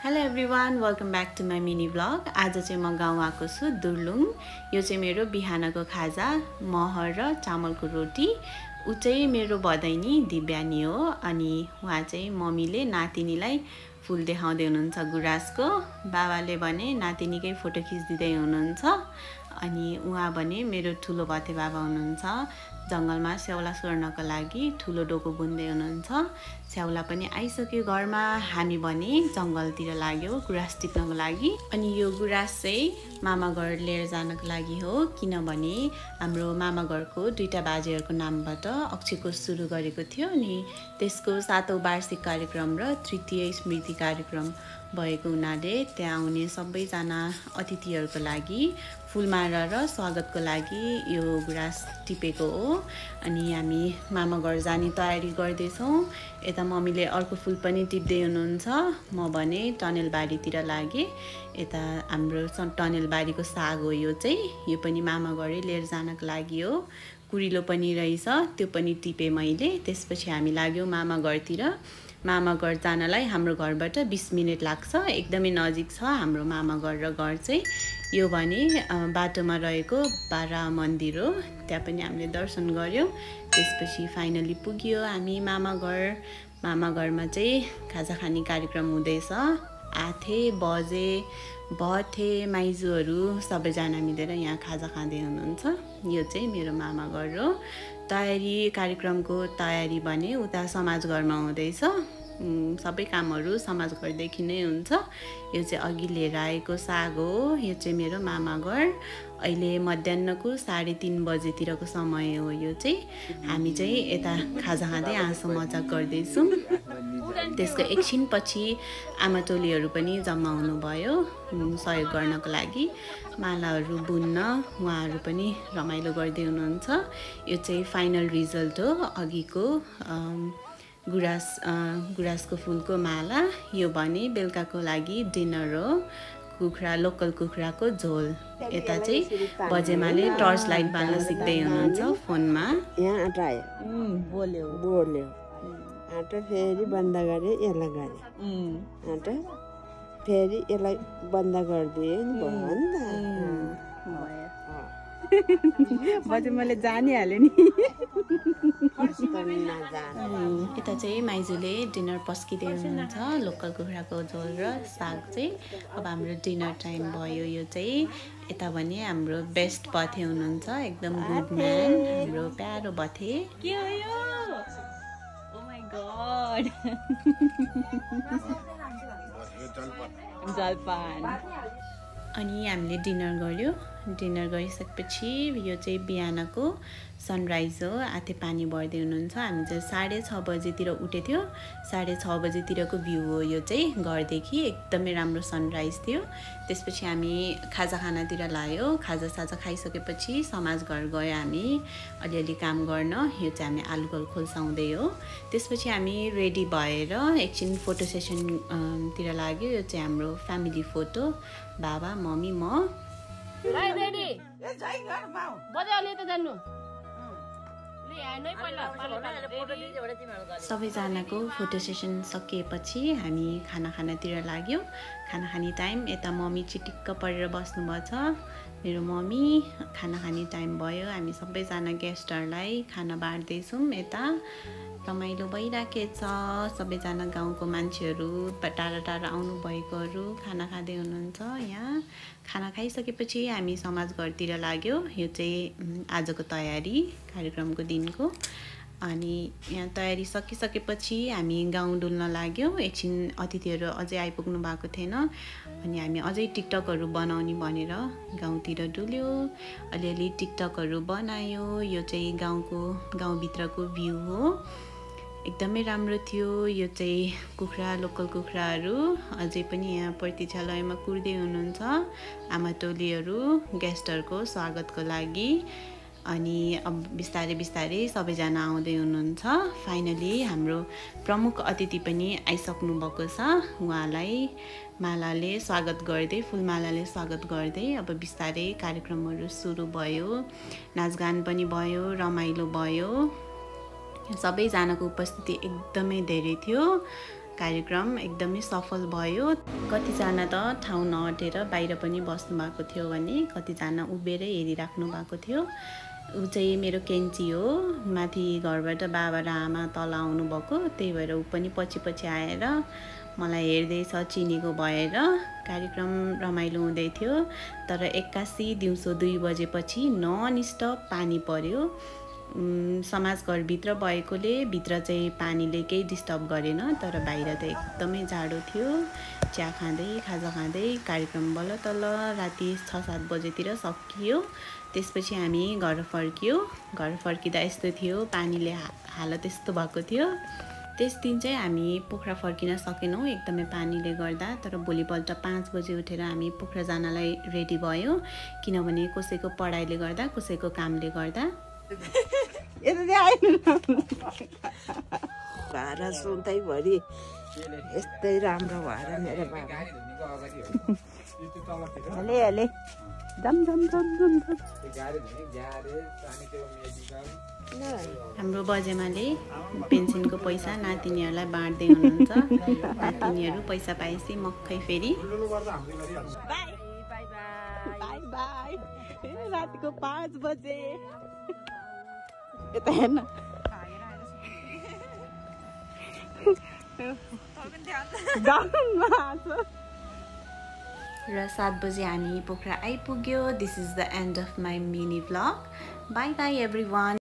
Hello everyone, welcome back to my mini blog. आज चाहिँ म गाउँ आएको छु, दुर्लुङ। यो चाहिँ मेरो बिहानको खाजा, महर र चामलको रोटी। ऊ चाहिँ मेरो भदैनी दिव्यानी हो। अनि उहाँ चाहिँ मम्मीले नातिनीलाई फुल देखाउँदै हुनुहुन्छ गुराँसको। बाबाले भने नातिनीकै फोटो खिचिदिँदै हुनुहुन्छ। अनि उहाँ भने मेरो ठुलो भते बाबा हुनुहुन्छ। जङ्गलमा स्याउला सोर्नको लागि ठुलो डोको बुन्दै हुनुहुन्छ। स्याउला पनि आइसक्यो घरमा। हामी भने जङ्गलतिर लाग्यो गुराँस टिप्नको लागि। अनि यो गुराँस चाहिँ मामा घर लिएर जानको लागि हो, किनभने हाम्रो मामा घरको दुईटा बाजेहरूको नामबाट अक्षयकोष सुरु गरेको थियो। अनि त्यसको 7औं वार्षिक कार्यक्रम र 3य स्मृति कार्यक्रम भएको हुनाले त्यहाँ आउने सबैजना अतिथिहरूको लागि फुलमाला र स्वागतको लागि यो गुराँस टिपेको हो। अनि हामी मामा घर जाने तयारी गर्दैछौँ। यता मम्मीले अर्को फुल पनि टिप्दै हुनुहुन्छ। म भने टनेलबारीतिर लागेँ। यता हाम्रो टनेलबारीको साग हो यो चाहिँ। यो पनि मामा घरै लिएर जानको लागि हो। कुरिलो पनि रहेछ, त्यो पनि टिपेँ मैले। त्यसपछि हामी लाग्यौँ मामा घरतिर। मामा घर जानलाई हाम्रो घरबाट 20 मिनट लाग्छ। एकदमै नजिक छ हाम्रो मामा घर र घर चाहिँ। यो भने बाटोमा रहेको बारा मन्दिर हो। त्यहाँ पनि हामीले दर्शन गऱ्यौँ। त्यसपछि फाइनली पुग्यो हामी मामा घर। मामा घरमा चाहिँ खाजा खाने कार्यक्रम हुँदैछ। आथे बजे भथे माइजूहरू सबैजना मिलेर यहाँ खाजा खाँदै हुनुहुन्छ। यो चाहिँ मेरो मामा घर हो। तयारी कार्यक्रमको तयारी भने उता समाज घरमा हुँदैछ। सबै कामहरू समाज घरदेखि नै हुन्छ। यो चाहिँ अघि लिएर आएको साग हो। यो चाहिँ मेरो मामा घर। अहिले मध्याहको 3:30 बजेतिरको समय हो। यो चाहिँ हामी चाहिँ यता खाजा खाँदै हाँसो मजाक गर्दैछौँ। त्यसको एकछिनपछि आमा टोलीहरू पनि जम्मा हुनुभयो सहयोग गर्नको लागि। मालाहरू बुन्न उहाँहरू पनि रमाइलो गर्दै हुनुहुन्छ। यो चाहिँ फाइनल रिजल्ट हो अघिको गुराँसको फुलको माला। यो भने बेलुकाको लागि डिनर हो। कुखुरा, लोकल कुखुराको झोल। यता चाहिँ बजेमाले टर्च लाइट बाल्न सिक्दै हुनुहुन्छ फोनमा। यहाँ हटायो बोल्यो आटा फेरि बन्द गरे, यसलाई गरे आटा फेरि यसलाई बन्द गरिदिए बजे मैले जानिहालेँ नि। यता चाहिँ माइजूले डिनर पस्किँदै हुनुहुन्छ। लोकल कुखुराको झोल र साग चाहिँ। अब हाम्रो डिनर टाइम भयो। यो चाहिँ यता भने हाम्रो बेस्ट बथे हुनुहुन्छ, एकदम गुड म्यान, हाम्रो प्यारो बथे। के हो यो? ओ माय गॉड, जलपान। अनि हामीले डिनर गऱ्यो। डिनर गरिसकेपछि यो चाहिँ बिहानको सनराइज हो। आथे पानी भर्दै हुनुहुन्छ। हामी चाहिँ 6:30 बजेतिर उठेको थियो। 6:30 बजेतिरको भ्यू हो यो चाहिँ घरदेखि। एकदमै राम्रो सनराइज थियो। त्यसपछि हामी खाजा खानातिर लाग्यो। खाजा खाइसकेपछि समाज घर गयो हामी अलिअलि काम गर्न। यो चाहिँ हामी आलुघोल खोल्साउँदै हो। त्यसपछि हामी रेडी भएर एकछिन फोटो सेसन तिर लाग्यो। यो चाहिँ हाम्रो फ्यामिली फोटो, बाबा मम्मी म। सबैजनाको फोटो सेसन सकिएपछि हामी खाना खानातिर लाग्यो। खाना खाने टाइम। यता मम्मी चिटिक्क परेर बस्नुभएको छ। मेरो मम्मी खाना खाने टाइम भयो। हामी सबैजना गेस्टहरूलाई खाना बाँड्दैछौँ। यता रमाइलो भइराखेको छ। सबैजना गाउँको मान्छेहरू, टाढा टाढा आउनुभएकोहरू खाना खाँदै हुनुहुन्छ। यहाँ खाना खाइसकेपछि हामी समाज घरतिर लाग्यो। यो चाहिँ आजको तयारी कार्यक्रमको दिनको। अनि यहाँ तयारी सकिसकेपछि हामी गाउँ डुल्न लाग्यो। एकछिन अतिथिहरू अझै आइपुग्नु भएको थिएन। अनि हामी अझै टिकटकहरू बनाउने भनेर गाउँतिर डुल्यो। अलिअलि टिकटकहरू बनायो। यो चाहिँ गाउँभित्रको भ्यू हो। एकदमै राम्रो थियो। यो चाहिँ कुखुरा, लोकल कुखुराहरू अझै पनि यहाँ प्रतीक्षालयमा कुर्दै हुनुहुन्छ। आमा टोलीहरू गेस्टहरूको स्वागतको लागि। अनि अब बिस्तारै सबैजना आउँदै हुनुहुन्छ। फाइनली हाम्रो प्रमुख अतिथि पनि आइसक्नु भएको छ। उहाँलाई मालाले स्वागत गर्दै, फुलमालाले स्वागत गर्दै अब बिस्तारै कार्यक्रमहरू सुरु भयो। नाचगान पनि भयो, रमाइलो भयो। सबैजनाको उपस्थिति एकदमै धेरै थियो। कार्यक्रम एकदमै सफल भयो। कतिजना त ठाउँ नहटेर बाहिर पनि बस्नु भएको थियो भने कतिजना उभिएरै हेरिराख्नु भएको थियो। ऊ चाहिँ मेरो केन्ची हो, माथि घरबाट बाबा र आमा तल आउनुभएको, त्यही भएर ऊ पनि पछि आएर मलाई हेर्दैछ चिनेको भएर। कार्यक्रम रमाइलो हुँदै थियो, तर 81 दिउँसो 2 बजेपछि नन स्टप पानी पर्यो। समाज घरभित्र भएकोले भित्र चाहिँ पानीले केही डिस्टर्ब गरेन, तर बाहिर त एकदमै जाडो थियो। चिया खाँदै खाजा खाँदै कार्यक्रम बल्ल तल्ल राति 6-7 बजेतिर सकियो। त्यसपछि हामी घर फर्कियो। घर फर्किँदा यस्तो थियो, पानीले हालत यस्तो भएको थियो। त्यस दिन चाहिँ हामी पोखरा फर्किन सकेनौँ एकदमै पानीले गर्दा, तर भोलिपल्ट 5 बजे उठेर हामी पोखरा जानलाई रेडी भयो, किनभने कसैको पढाइले गर्दा कसैको कामले गर्दा। भाडा सधैँभरि यस्तै राम्रो भएर मेरो बाबा हले हाम्रो बजेमाले पेन्सनको पैसा नातिनीहरूलाई बाँड्दै हुनुहुन्छ। नातिनीहरू पैसा पाएपछि मक्खै फेरि बाई बाई। रातिको 5 बजे यता हेर्न र 7 बजे हामी पोखरा आइपुग्यो। This is the and of my mini vlog. By by every one.